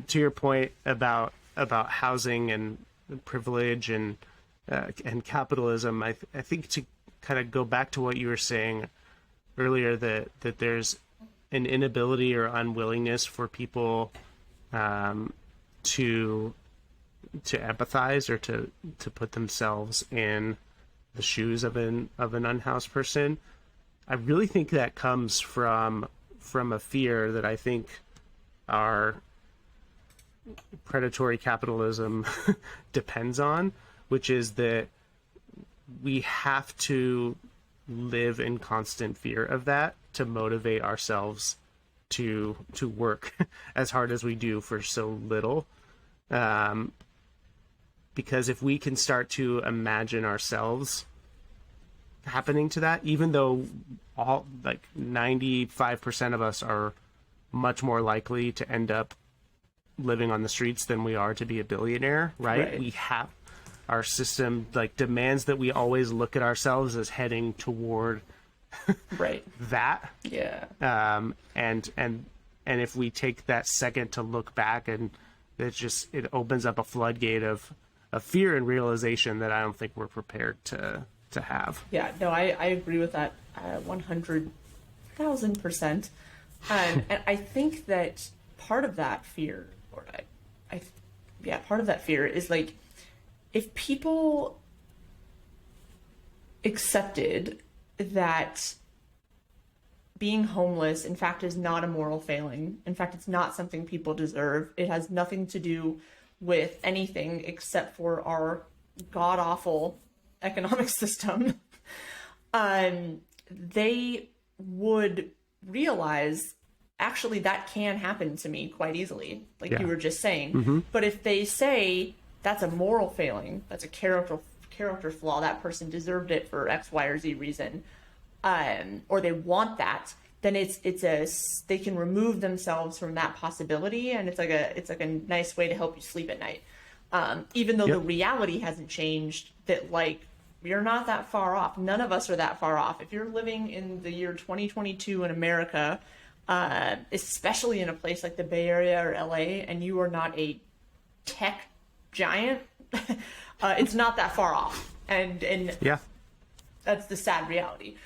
to your point about housing and privilege and capitalism, I think to kind of go back to what you were saying earlier, that there's an inability or unwillingness for people to empathize or to put themselves in the shoes of an unhoused person. I really think that comes from a fear that I think our predatory capitalism depends on, which is that we have to live in constant fear of that to motivate ourselves to work as hard as we do for so little. Because if we can start to imagine ourselves happening to that, even though 95% of us are much more likely to end up living on the streets than we are to be a billionaire, right? We have, our system demands that we always look at ourselves as heading toward that. Yeah. And if we take that second to look back, and it opens up a floodgate of fear and realization that I don't think we're prepared to have. Yeah, no, I agree with that 100,000%. And I think that part of that fear, part of that fear is if people accepted that being homeless, in fact, is not a moral failing. In fact, it's not something people deserve. It has nothing to do with anything except for our god-awful economic system. They would realize, actually, that can happen to me quite easily, you were just saying. Mm-hmm. But if they say that's a moral failing, that's a character flaw, that person deserved it for X, Y, or Z reason, or they want that, then they can remove themselves from that possibility, and it's like a nice way to help you sleep at night. Even though the reality hasn't changed, that you're not that far off. None of us are that far off. If you're living in the year 2022 in America, especially in a place like the Bay Area or LA, and you are not a tech giant, it's not that far off. And that's the sad reality.